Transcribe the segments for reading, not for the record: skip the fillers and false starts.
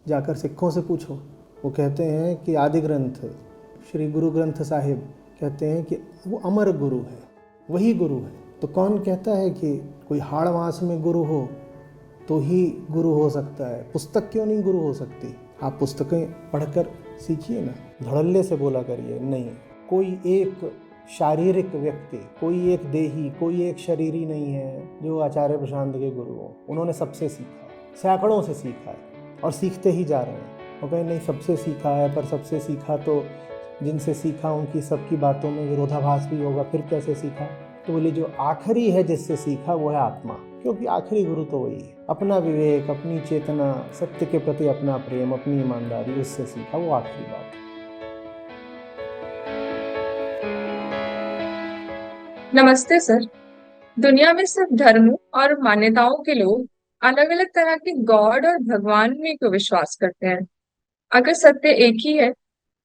जाकर सिखों से पूछो, वो कहते हैं कि आदि ग्रंथ श्री गुरु ग्रंथ साहिब कहते हैं कि वो अमर गुरु है, वही गुरु है। तो कौन कहता है कि कोई हाड़ मास में गुरु हो तो ही गुरु हो सकता है? पुस्तक क्यों नहीं गुरु हो सकती? आप पुस्तकें पढ़कर सीखिए ना, धड़ल्ले से बोला करिए नहीं। कोई एक शारीरिक व्यक्ति, कोई एक देही, कोई एक शरीरी नहीं है जो आचार्य प्रशांत के गुरु हो। उन्होंने सबसे सीखा है, सैकड़ों से सीखा है और सीखते ही जा रहे हैं। वो कहें नहीं सबसे सीखा है, पर सबसे सीखा तो जिनसे सीखा उनकी सबकी बातों में विरोधाभास भी होगा, फिर कैसे सीखा? तो बोले जो आखिरी है जिससे सीखा वो है आत्मा, क्योंकि आखिरी गुरु तो वही है। अपना विवेक, अपनी चेतना, सत्य के प्रति अपना प्रेम, अपनी ईमानदारी, उससे सीखा, वो आखिरी बात है। नमस्ते सर। दुनिया में सिर्फ धर्मों और मान्यताओं के लोग अलग अलग तरह के गॉड और भगवान में क्यों विश्वास करते हैं? अगर सत्य एक ही है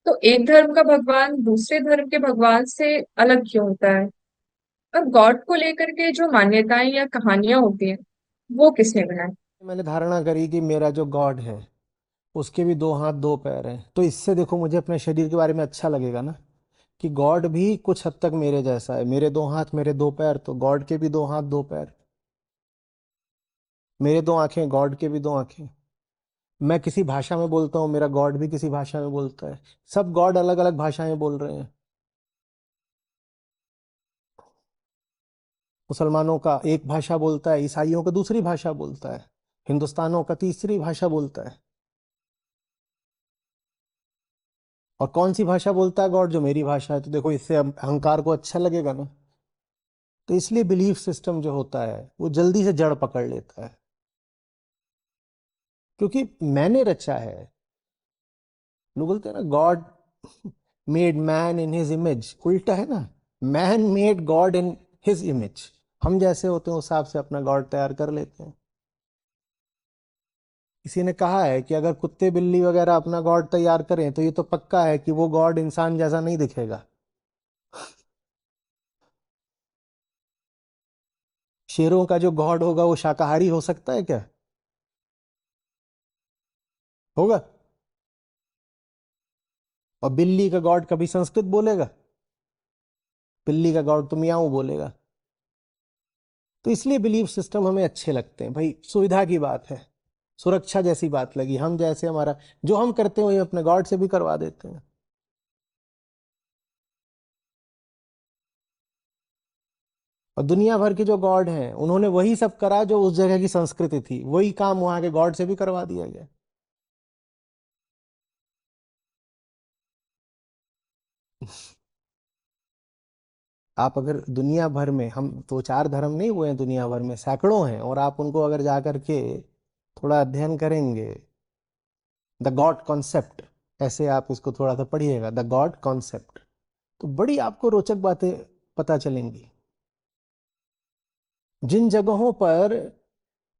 तो एक धर्म का भगवान दूसरे धर्म के भगवान से अलग क्यों होता है? और गॉड को लेकर के जो मान्यताएं या कहानियां होती हैं वो किसने बनाई? मैंने धारणा करी कि मेरा जो गॉड है उसके भी दो हाथ दो पैर हैं, तो इससे देखो मुझे अपने शरीर के बारे में अच्छा लगेगा ना, कि गॉड भी कुछ हद तक मेरे जैसा है। मेरे दो हाथ, मेरे दो पैर, तो गॉड के भी दो हाथ दो पैर। मेरे दो आंखें, गॉड के भी दो आंखें। मैं किसी भाषा में बोलता हूँ, मेरा गॉड भी किसी भाषा में बोलता है। सब गॉड अलग अलग भाषाएं बोल रहे हैं। मुसलमानों का एक भाषा बोलता है, ईसाइयों का दूसरी भाषा बोलता है, हिंदुस्तानों का तीसरी भाषा बोलता है। और कौन सी भाषा बोलता है गॉड? जो मेरी भाषा है। तो देखो इससे अब अहंकार को अच्छा लगेगा ना। तो इसलिए बिलीफ सिस्टम जो होता है वो जल्दी से जड़ पकड़ लेता है, क्योंकि मैंने रचा है। लोग बोलते हैं ना God made man in his image, उल्टा है ना, man made God in his image. हम जैसे होते हैं उस हिसाब से अपना गॉड तैयार कर लेते हैं। किसी ने कहा है कि अगर कुत्ते बिल्ली वगैरह अपना गॉड तैयार करें तो ये तो पक्का है कि वो गॉड इंसान जैसा नहीं दिखेगा। शेरों का जो गॉड होगा वो शाकाहारी हो सकता है क्या? होगा? और बिल्ली का गॉड कभी संस्कृत बोलेगा? बिल्ली का गॉड तो मियाऊ बोलेगा। तो इसलिए बिलीफ सिस्टम हमें अच्छे लगते हैं भाई, सुविधा की बात है, सुरक्षा जैसी बात लगी। हम जैसे हमारा जो हम करते हैं वही अपने गॉड से भी करवा देते हैं। और दुनिया भर के जो गॉड हैं उन्होंने वही सब करा जो उस जगह की संस्कृति थी, वही काम वहां के गॉड से भी करवा दिया गया। आप अगर दुनिया भर में, हम दो चार धर्म नहीं हुए हैं, दुनिया भर में सैकड़ों हैं, और आप उनको अगर जा करके थोड़ा अध्ययन करेंगे, द गॉड कॉन्सेप्ट, ऐसे आप इसको थोड़ा सा पढ़िएगा, द गॉड कॉन्सेप्ट, तो बड़ी आपको रोचक बातें पता चलेंगी। जिन जगहों पर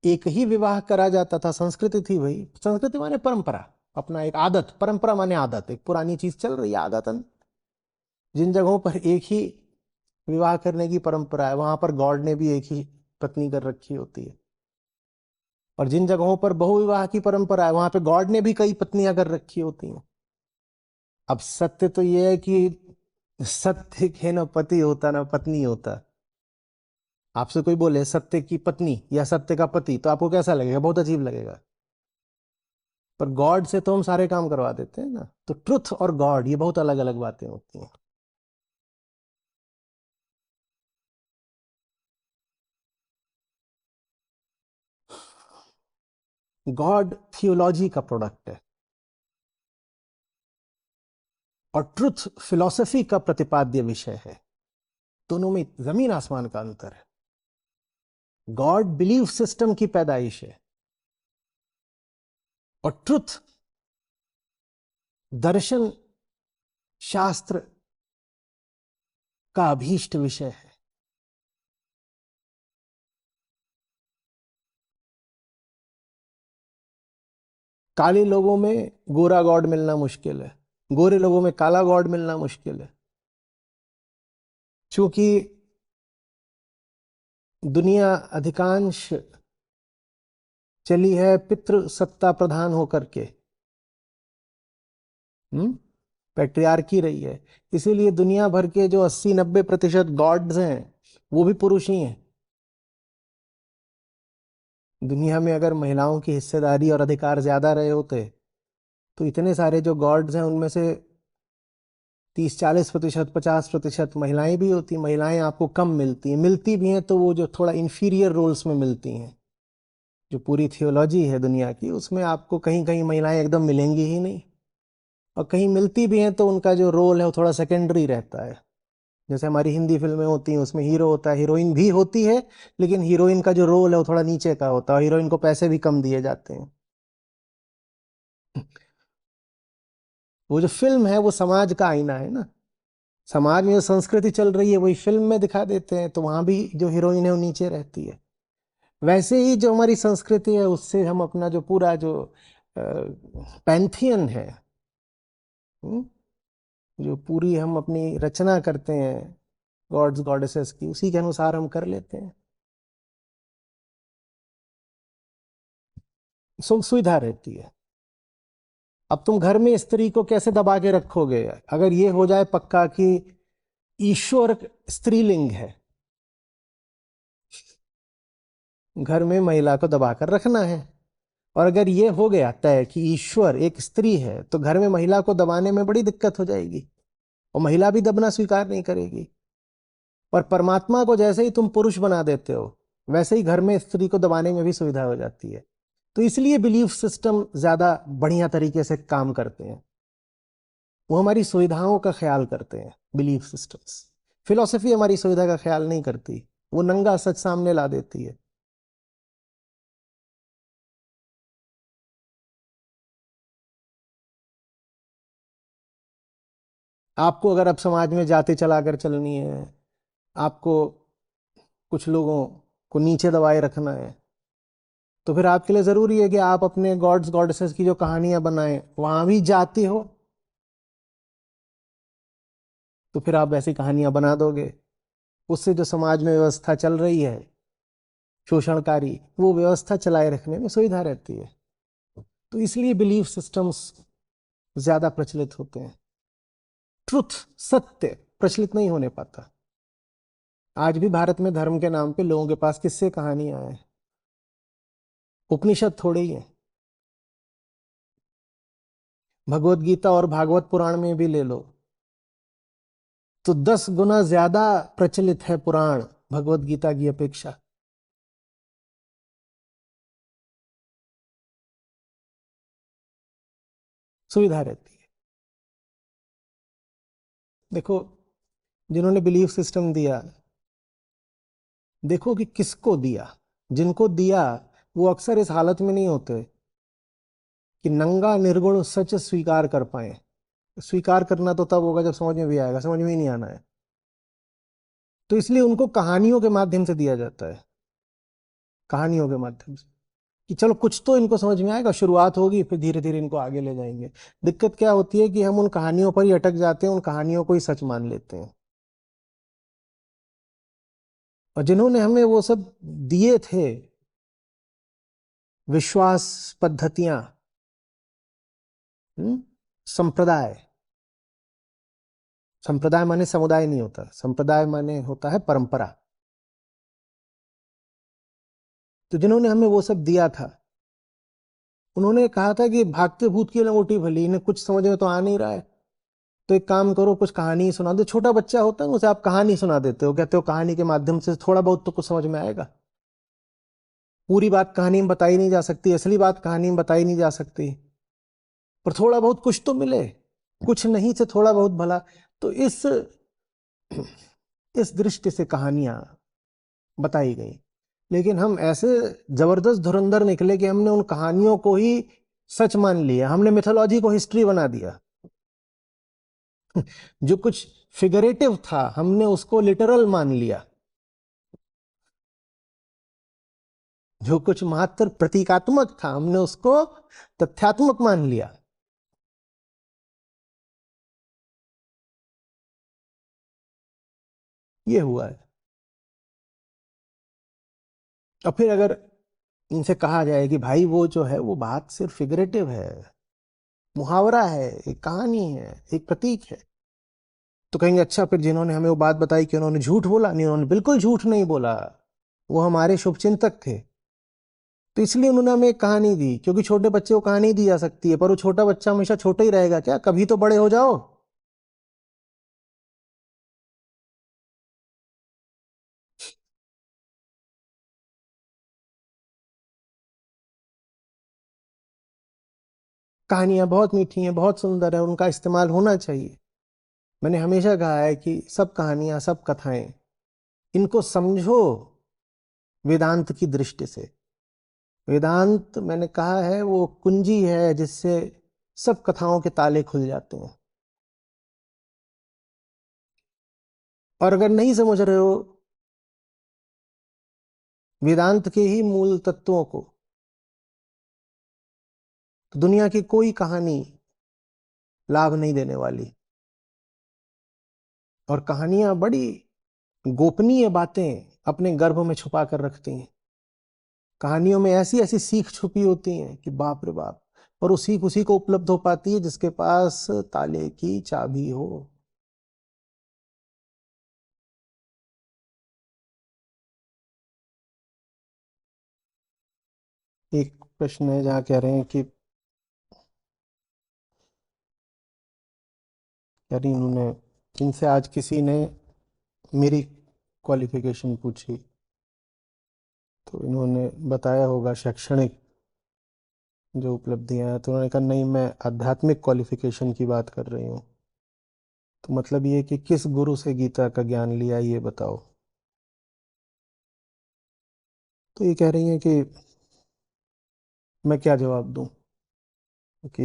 एक ही विवाह करा जाता था, संस्कृति थी भाई, संस्कृति माने परंपरा, अपना एक आदत, परंपरा माने आदत, एक पुरानी चीज चल रही है आदतन। जिन जगहों पर एक ही विवाह करने की परंपरा है वहां पर गॉड ने भी एक ही पत्नी कर रखी होती है। और जिन जगहों पर बहुविवाह की परंपरा है वहां पे गॉड ने भी कई पत्नियां कर रखी होती हैं। अब सत्य तो यह है कि सत्य के न पति होता न पत्नी होता। आपसे कोई बोले सत्य की पत्नी या सत्य का पति तो आपको कैसा लगेगा? बहुत अजीब लगेगा। पर गॉड से तो हम सारे काम करवा देते हैं ना। तो ट्रुथ और गॉड ये बहुत अलग अलग बातें होती हैं। गॉड थियोलॉजी का प्रोडक्ट है और ट्रुथ फिलॉसफी का प्रतिपाद्य विषय है। दोनों में जमीन आसमान का अंतर है। गॉड बिलीफ सिस्टम की पैदाइश है और ट्रुथ दर्शन शास्त्र का अभीष्ट विषय है। काले लोगों में गोरा गॉड मिलना मुश्किल है, गोरे लोगों में काला गॉड मिलना मुश्किल है। क्योंकि दुनिया अधिकांश चली है पितृ सत्ता प्रधान होकर के, पैट्रियार्की रही है। इसीलिए दुनिया भर के जो 80-90% गॉड्स हैं वो भी पुरुष ही हैं। दुनिया में अगर महिलाओं की हिस्सेदारी और अधिकार ज्यादा रहे होते तो इतने सारे जो गॉड्स हैं उनमें से 30-40%, 50% महिलाएं भी होती। महिलाएं आपको कम मिलती हैं, मिलती भी हैं तो वो जो थोड़ा इंफीरियर रोल्स में मिलती हैं। जो पूरी थियोलॉजी है दुनिया की उसमें आपको कहीं कहीं महिलाएं एकदम मिलेंगी ही नहीं, और कहीं मिलती भी हैं तो उनका जो रोल है वो थोड़ा सेकेंडरी रहता है। जैसे हमारी हिंदी फिल्में होती हैं उसमें हीरो होता है, हीरोइन भी होती है, लेकिन हीरोइन का जो रोल है वो थोड़ा नीचे का होता है, हीरोइन को पैसे भी कम दिए जाते हैं। वो जो फिल्म है वो समाज का आईना है ना। समाज में जो संस्कृति चल रही है वही फिल्म में दिखा देते हैं, तो वहां भी जो हीरोइन है वो नीचे रहती है। वैसे ही जो हमारी संस्कृति है उससे हम अपना जो पूरा जो पैंथियन है, हम्म, जो पूरी हम अपनी रचना करते हैं गॉड्स गॉडेसेस की, उसी के अनुसार हम कर लेते हैं। सुख सुविधा रहती है। अब तुम घर में स्त्री को कैसे दबा के रखोगे? अगर ये हो जाए पक्का कि ईश्वर स्त्रीलिंग है, घर में महिला को दबा कर रखना है। और अगर ये हो गया तय कि ईश्वर एक स्त्री है तो घर में महिला को दबाने में बड़ी दिक्कत हो जाएगी, और महिला भी दबना स्वीकार नहीं करेगी। और परमात्मा को जैसे ही तुम पुरुष बना देते हो वैसे ही घर में स्त्री को दबाने में भी सुविधा हो जाती है। तो इसलिए बिलीफ सिस्टम ज्यादा बढ़िया तरीके से काम करते हैं। वो हमारी सुविधाओं का ख्याल करते हैं बिलीफ सिस्टम्स। फिलॉसफी हमारी सुविधा का ख्याल नहीं करती, वो नंगा सच सामने ला देती है। आपको अगर अब समाज में जाति चलाकर चलनी है, आपको कुछ लोगों को नीचे दबाए रखना है, तो फिर आपके लिए जरूरी है कि आप अपने गॉड्स गॉडेसेस की जो कहानियां बनाएं वहां भी जाति हो, तो फिर आप वैसी कहानियां बना दोगे। उससे जो समाज में व्यवस्था चल रही है शोषणकारी, वो व्यवस्था चलाए रखने में सुविधा रहती है। तो इसलिए बिलीफ सिस्टम्स ज्यादा प्रचलित होते हैं। ट्रुथ, सत्य प्रचलित नहीं होने पाता। आज भी भारत में धर्म के नाम पे लोगों के पास किस्से कहानियां हैं, उपनिषद थोड़े ही हैं। भगवत गीता और भागवत पुराण में भी ले लो तो 10 गुना ज्यादा प्रचलित है पुराण भगवत गीता की अपेक्षा। सुविधा रहती है। देखो, जिन्होंने बिलीफ सिस्टम दिया, देखो कि किसको दिया। जिनको दिया वो अक्सर इस हालत में नहीं होते कि नंगा निर्गुण सच स्वीकार कर पाए। स्वीकार करना तो तब होगा जब समझ में भी आएगा, समझ में ही नहीं आना है। तो इसलिए उनको कहानियों के माध्यम से दिया जाता है, कहानियों के माध्यम से, कि चलो कुछ तो इनको समझ में आएगा, शुरुआत होगी, फिर धीरे धीरे इनको आगे ले जाएंगे। दिक्कत क्या होती है कि हम उन कहानियों पर ही अटक जाते हैं, उन कहानियों को ही सच मान लेते हैं। और जिन्होंने हमें वो सब दिए थे विश्वास पद्धतियां, संप्रदाय, संप्रदाय माने समुदाय नहीं होता, संप्रदाय माने होता है परंपरा। तो जिन्होंने हमें वो सब दिया था उन्होंने कहा था कि भागते भूत की लंगोटी भली, इन्हें कुछ समझ में तो आ नहीं रहा है, तो एक काम करो, कुछ कहानी ही सुना दो। छोटा बच्चा होता है उसे आप कहानी सुना देते हो, कहते हो कहानी के माध्यम से थोड़ा बहुत तो कुछ समझ में आएगा। पूरी बात कहानी में बताई नहीं जा सकती, असली बात कहानी में बताई नहीं जा सकती, पर थोड़ा बहुत कुछ तो मिले, कुछ नहीं से थोड़ा बहुत भला। तो इस दृष्टि से कहानियां बताई गई। लेकिन हम ऐसे जबरदस्त धुरंधर निकले कि हमने उन कहानियों को ही सच मान लिया, हमने मिथोलॉजी को हिस्ट्री बना दिया। जो कुछ फिगरेटिव था हमने उसको लिटरल मान लिया, जो कुछ मात्र प्रतीकात्मक था हमने उसको तथ्यात्मक मान लिया। ये हुआ है। और फिर अगर इनसे कहा जाए कि भाई वो जो है वो बात सिर्फ फिगरेटिव है, मुहावरा है, एक कहानी है, एक प्रतीक है। तो कहेंगे अच्छा, फिर जिन्होंने हमें वो बात बताई कि उन्होंने झूठ बोला, नहीं, उन्होंने बिल्कुल झूठ नहीं बोला, वो हमारे शुभचिंतक थे। तो इसलिए उन्होंने हमें एक कहानी दी, क्योंकि छोटे बच्चे को कहानी दी जा सकती है, पर वो छोटा बच्चा हमेशा छोटा ही रहेगा क्या? कभी तो बड़े हो जाओ। कहानियां बहुत मीठी हैं, बहुत सुंदर है, उनका इस्तेमाल होना चाहिए। मैंने हमेशा कहा है कि सब कहानियां, सब कथाएं, इनको समझो वेदांत की दृष्टि से। वेदांत, मैंने कहा है, वो कुंजी है जिससे सब कथाओं के ताले खुल जाते हैं। और अगर नहीं समझ रहे हो वेदांत के ही मूल तत्वों को, तो दुनिया की कोई कहानी लाभ नहीं देने वाली। और कहानियां बड़ी गोपनीय बातें अपने गर्भ में छुपा कर रखती हैं। कहानियों में ऐसी ऐसी सीख छुपी होती हैं कि बाप रे बाप। और वो सीख उसी को उपलब्ध हो पाती है जिसके पास ताले की चाबी हो। एक प्रश्न है जहाँ कह रहे हैं कि, यानी उन्होंने, इनसे आज किसी ने मेरी क्वालिफिकेशन पूछी, तो इन्होंने बताया होगा शैक्षणिक जो उपलब्धियां हैं, तो उन्होंने कहा नहीं, मैं आध्यात्मिक क्वालिफिकेशन की बात कर रही हूँ। तो मतलब ये कि किस गुरु से गीता का ज्ञान लिया, ये बताओ। तो ये कह रही हैं कि मैं क्या जवाब दूं, कि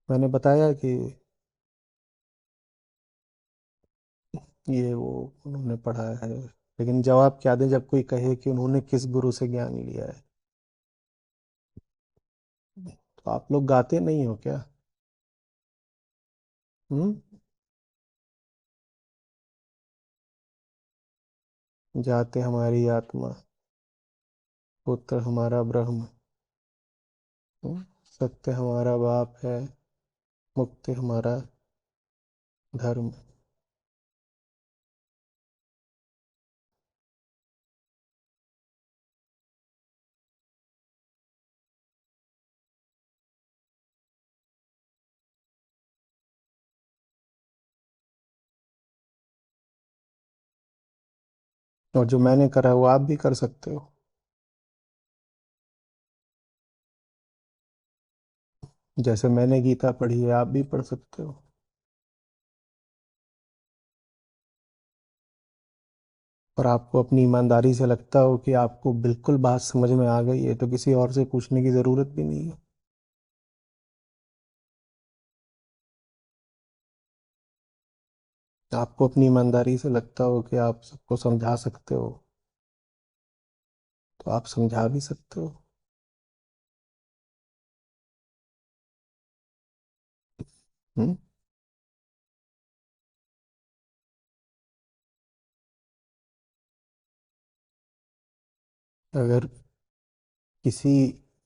मैंने बताया कि ये वो उन्होंने पढ़ा है, लेकिन जवाब क्या दें जब कोई कहे कि उन्होंने किस गुरु से ज्ञान लिया है। तो आप लोग गाते नहीं हो क्या? हम्म। जाते हमारी आत्मा, पुत्र हमारा ब्रह्म, सत्य हमारा बाप है, मुक्ति हमारा धर्म। और जो मैंने करा है वो आप भी कर सकते हो। जैसे मैंने गीता पढ़ी है, आप भी पढ़ सकते हो। और आपको अपनी ईमानदारी से लगता हो कि आपको बिल्कुल बात समझ में आ गई है, तो किसी और से पूछने की जरूरत भी नहीं है। आपको अपनी ईमानदारी से लगता हो कि आप सबको समझा सकते हो, तो आप समझा भी सकते हो। हम्म। अगर किसी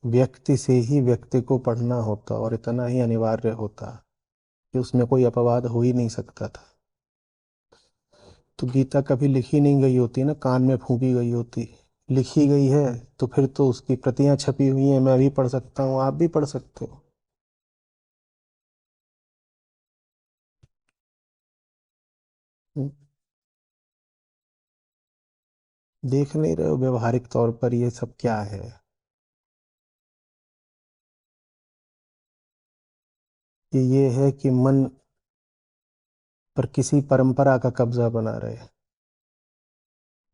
व्यक्ति से ही व्यक्ति को पढ़ना होता और इतना ही अनिवार्य होता कि उसमें कोई अपवाद हो ही नहीं सकता था, तो गीता कभी लिखी नहीं गई होती ना, कान में फूंकी गई होती। लिखी गई है तो फिर तो उसकी प्रतियां छपी हुई हैं, मैं भी पढ़ सकता हूँ, आप भी पढ़ सकते हो। हम्म। देख नहीं रहे हो व्यवहारिक तौर पर ये सब क्या है? ये है कि मन पर किसी परंपरा का कब्जा बना रहे।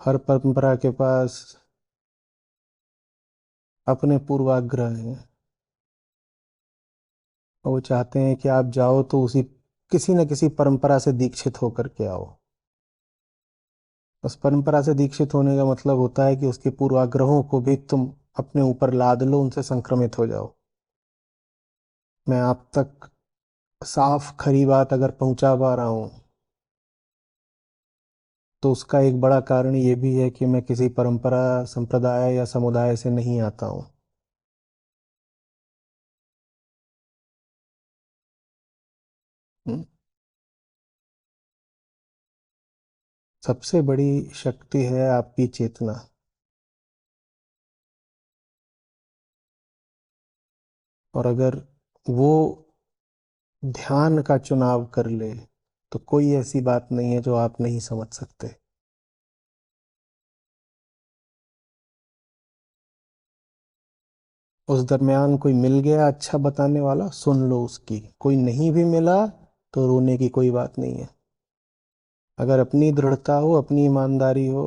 हर परंपरा के पास अपने पूर्वाग्रह हैं, और वो चाहते हैं कि आप जाओ तो उसी किसी न किसी परंपरा से दीक्षित होकर के आओ। उस परंपरा से दीक्षित होने का मतलब होता है कि उसके पूर्वाग्रहों को भी तुम अपने ऊपर लाद लो, उनसे संक्रमित हो जाओ। मैं आप तक साफ खरी बात अगर पहुंचा पा रहा हूं, तो उसका एक बड़ा कारण ये भी है कि मैं किसी परंपरा, संप्रदाय या समुदाय से नहीं आता हूं। हम्म। सबसे बड़ी शक्ति है आपकी चेतना। और अगर वो ध्यान का चुनाव कर ले तो कोई ऐसी बात नहीं है जो आप नहीं समझ सकते। उस दरमियान कोई मिल गया अच्छा बताने वाला, सुन लो उसकी। कोई नहीं भी मिला तो रोने की कोई बात नहीं है। अगर अपनी दृढ़ता हो, अपनी ईमानदारी हो,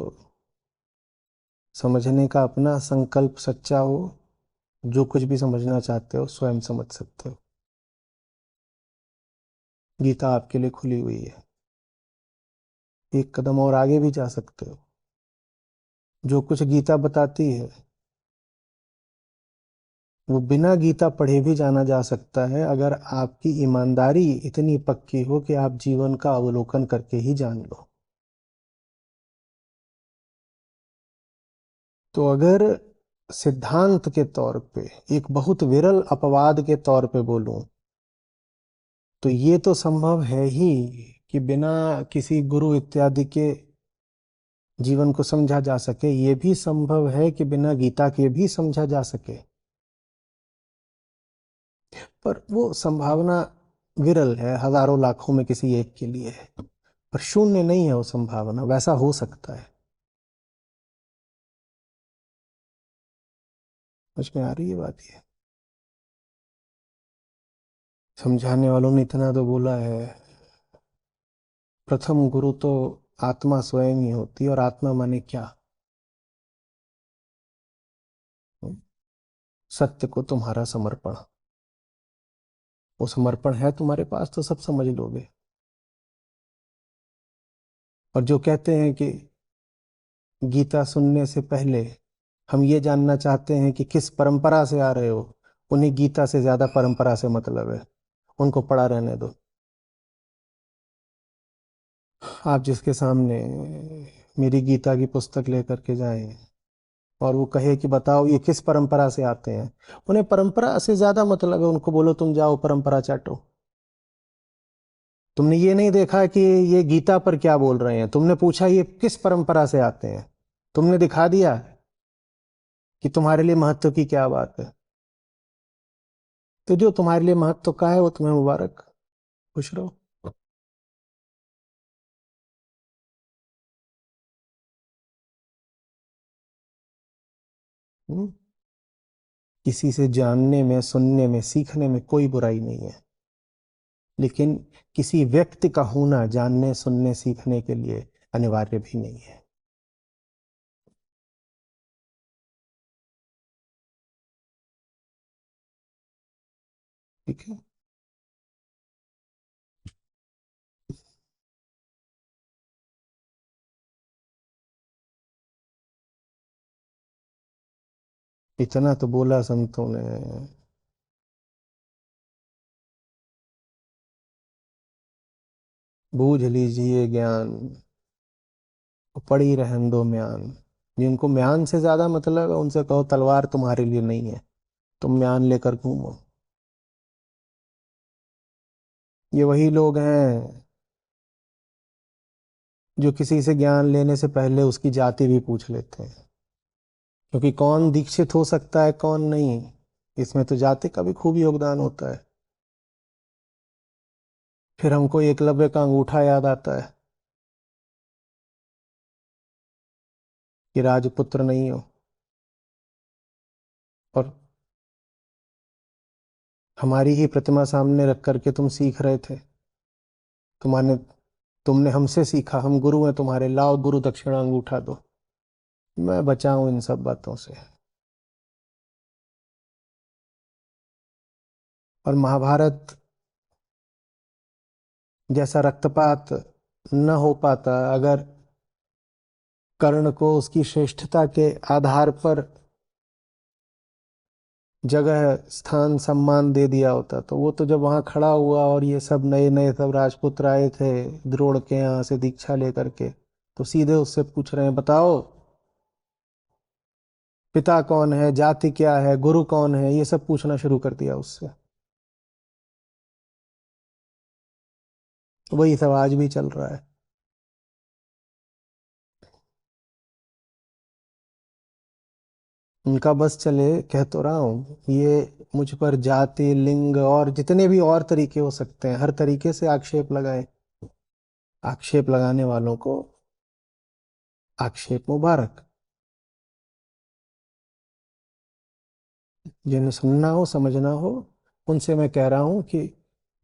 समझने का अपना संकल्प सच्चा हो, जो कुछ भी समझना चाहते हो स्वयं समझ सकते हो। गीता आपके लिए खुली हुई है। एक कदम और आगे भी जा सकते हो। जो कुछ गीता बताती है वो बिना गीता पढ़े भी जाना जा सकता है, अगर आपकी ईमानदारी इतनी पक्की हो कि आप जीवन का अवलोकन करके ही जान लो। तो अगर सिद्धांत के तौर पे, एक बहुत विरल अपवाद के तौर पे बोलूं, तो ये तो संभव है ही कि बिना किसी गुरु इत्यादि के जीवन को समझा जा सके। ये भी संभव है कि बिना गीता के भी समझा जा सके, पर वो संभावना विरल है, हजारों लाखों में किसी एक के लिए है। पर शून्य नहीं है वो संभावना, वैसा हो सकता है। समझ में आ रही है बात? ये समझाने वालों ने इतना तो बोला है, प्रथम गुरु तो आत्मा स्वयं ही होती है। और आत्मा माने क्या? सत्य को तुम्हारा समर्पण। वो समर्पण है तुम्हारे पास तो सब समझ लोगे। और जो कहते हैं कि गीता सुनने से पहले हम ये जानना चाहते हैं कि किस परंपरा से आ रहे हो, उन्हें गीता से ज्यादा परंपरा से मतलब है। उनको पड़ा रहने दो। आप जिसके सामने मेरी गीता की पुस्तक लेकर के जाएं और वो कहे कि बताओ ये किस परंपरा से आते हैं, उन्हें परंपरा से ज्यादा मतलब है। उनको बोलो तुम जाओ परंपरा चाटो। तुमने ये नहीं देखा कि ये गीता पर क्या बोल रहे हैं, तुमने पूछा ये किस परंपरा से आते हैं। तुमने दिखा दिया कि तुम्हारे लिए महत्व की क्या बात है। तो जो तुम्हारे लिए महत्व का है वो तुम्हें मुबारक, खुश रहो। हम्म? किसी से जानने में, सुनने में, सीखने में कोई बुराई नहीं है, लेकिन किसी व्यक्ति का होना जानने, सुनने, सीखने के लिए अनिवार्य भी नहीं है। ठीक है। इतना तो बोला संतों ने। बूझ लीजिए ज्ञान, पड़ी रहन दो म्यान। जिनको म्यान से ज्यादा मतलब है उनसे कहो तलवार तुम्हारे लिए नहीं है, तुम म्यान लेकर घूमो। ये वही लोग हैं जो किसी से ज्ञान लेने से पहले उसकी जाति भी पूछ लेते हैं, क्योंकि कौन दीक्षित हो सकता है कौन नहीं, इसमें तो जाति का भी खूब योगदान होता है। फिर हमको एकलव्य का अंगूठा याद आता है कि राजपुत्र नहीं हो। और हमारी ही प्रतिमा सामने रख करके तुम सीख रहे थे। तुम्हारे तुमने हमसे सीखा, हम गुरु हैं तुम्हारे, लाओ गुरु दक्षिणा अंगूठा दो। मैं बचा हूं इन सब बातों से। और महाभारत जैसा रक्तपात न हो पाता अगर कर्ण को उसकी श्रेष्ठता के आधार पर जगह, स्थान, सम्मान दे दिया होता। तो वो तो जब वहां खड़ा हुआ और ये सब नए नए सब राजपुत्र आए थे द्रोण के यहाँ से दीक्षा लेकर के, तो सीधे उससे पूछ रहे हैं बताओ पिता कौन है, जाति क्या है, गुरु कौन है, ये सब पूछना शुरू कर दिया उससे। वही सब आज भी चल रहा है। उनका बस चले, कह तो रहा हूँ, ये मुझ पर जाति, लिंग और जितने भी और तरीके हो सकते हैं, हर तरीके से आक्षेप लगाए। आक्षेप लगाने वालों को आक्षेप मुबारक। जिन्हें सुनना हो, समझना हो, उनसे मैं कह रहा हूँ कि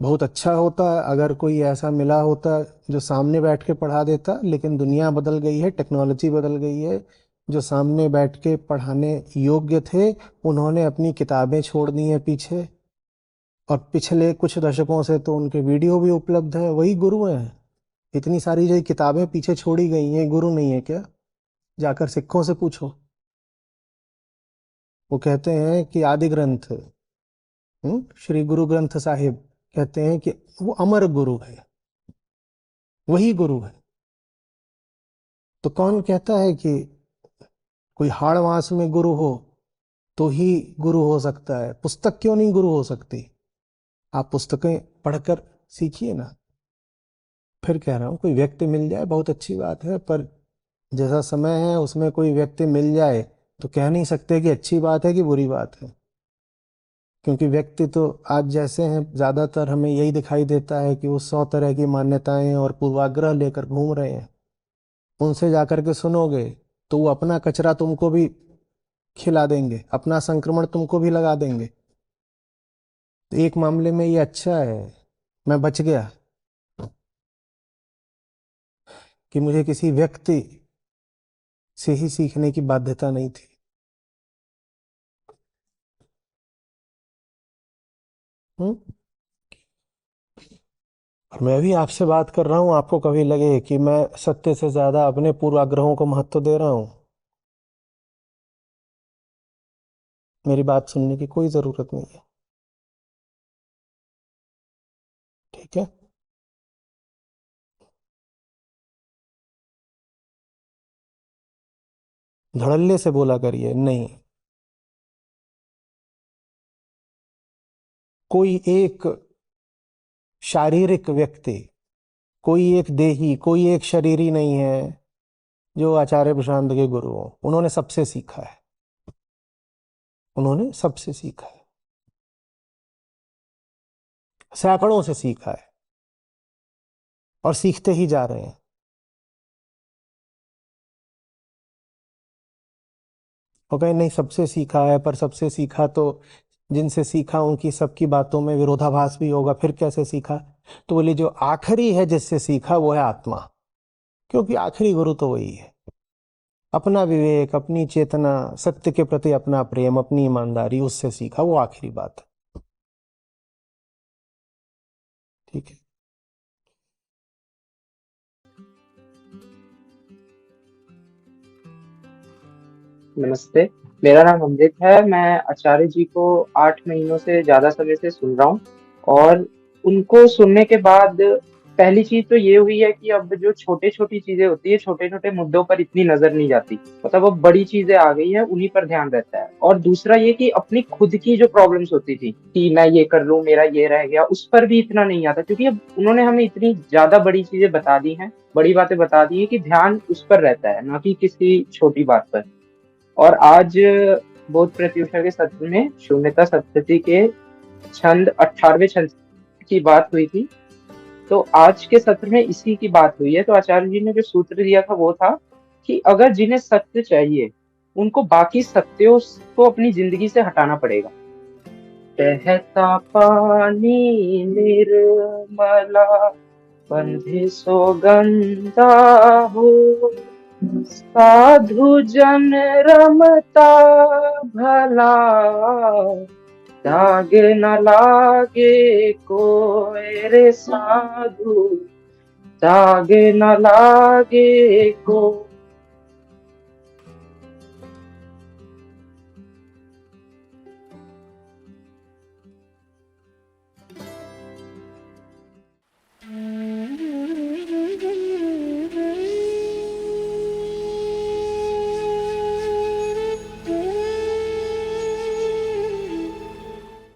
बहुत अच्छा होता अगर कोई ऐसा मिला होता जो सामने बैठ के पढ़ा देता, लेकिन दुनिया बदल गई है, टेक्नोलॉजी बदल गई है। जो सामने बैठ के पढ़ाने योग्य थे, उन्होंने अपनी किताबें छोड़ दी हैं पीछे, और पिछले कुछ दशकों से तो उनके वीडियो भी उपलब्ध है। वही गुरु हैं। इतनी सारी जो किताबें पीछे छोड़ी गई हैं, गुरु नहीं है क्या? जाकर सिखों से पूछो। वो कहते हैं कि आदि ग्रंथ, श्री गुरु ग्रंथ साहिब, कहते हैं कि वो अमर गुरु है, वही गुरु है। तो कौन कहता है कि कोई हाड़वास में गुरु हो तो ही गुरु हो सकता है? पुस्तक क्यों नहीं गुरु हो सकती? आप पुस्तकें पढ़कर सीखिए ना। फिर कह रहा हूं, कोई व्यक्ति मिल जाए बहुत अच्छी बात है, पर जैसा समय है उसमें कोई व्यक्ति मिल जाए तो कह नहीं सकते कि अच्छी बात है कि बुरी बात है। क्योंकि व्यक्ति तो आज जैसे हैं, ज्यादातर हमें यही दिखाई देता है कि वो 100 तरह की मान्यताएं और पूर्वाग्रह लेकर घूम रहे हैं। उनसे जाकर के सुनोगे तो वो अपना कचरा तुमको भी खिला देंगे, अपना संक्रमण तुमको भी लगा देंगे। तो एक मामले में ये अच्छा है, मैं बच गया कि मुझे किसी व्यक्ति से ही सीखने की बाध्यता नहीं थी। हम्म। और मैं भी आपसे बात कर रहा हूं, आपको कभी लगे कि मैं सत्य से ज्यादा अपने पूर्वाग्रहों को महत्व दे रहा हूं, मेरी बात सुनने की कोई जरूरत नहीं है। ठीक है। धड़ल्ले से बोला करिए नहीं। कोई एक शारीरिक व्यक्ति, कोई एक देही, कोई एक शरीरी नहीं है जो आचार्य प्रशांत के गुरु हो। उन्होंने सबसे सीखा है, उन्होंने सबसे सीखा है, सैकड़ों से सीखा है, और सीखते ही जा रहे हैं। वो कहे नहीं सबसे सीखा है, पर सबसे सीखा तो जिनसे सीखा उनकी सबकी बातों में विरोधाभास भी होगा, फिर कैसे सीखा? तो बोले जो आखिरी है जिससे सीखा वो है आत्मा, क्योंकि आखिरी गुरु तो वही है। अपना विवेक, अपनी चेतना, सत्य के प्रति अपना प्रेम, अपनी ईमानदारी, उससे सीखा, वो आखिरी बात है। ठीक है। नमस्ते। मेरा नाम अमृत है। मैं आचार्य जी को 8 महीनों से ज़्यादा समय से सुन रहा हूँ, और उनको सुनने के बाद पहली चीज़ तो ये हुई है कि अब जो छोटी-छोटी चीज़ें होती है, छोटे-छोटे मुद्दों पर इतनी नज़र नहीं जाती। मतलब अब बड़ी चीज़ें आ गई हैं, उन्हीं पर ध्यान रहता है। और दूसरा ये कि अपनी खुद की जो प्रॉब्लम्स होती थी कि मैं ये कर लूँ, मेरा ये रह गया, उस पर भी इतना नहीं आता, क्योंकि अब उन्होंने हमें इतनी ज़्यादा बड़ी चीज़ें बता दी हैं, बड़ी बातें बता दी हैं कि ध्यान उस पर रहता है, ना कि किसी छोटी बात पर। और आज बोध प्रत्युषा के सत्र में शून्यता सप्तति के छंद 18वें छंद की बात हुई थी। तो आज के सत्र में इसी की बात हुई है। तो आचार्य जी ने जो सूत्र दिया था वो था कि अगर जिन्हें सत्य चाहिए उनको बाकी सत्यों को अपनी जिंदगी से हटाना पड़ेगा। बहता पानी निर्मला बंधे सौगंधा हो, साधु जन रमता भला, दाग न लागे कोय रे साधु, दाग न लागे को।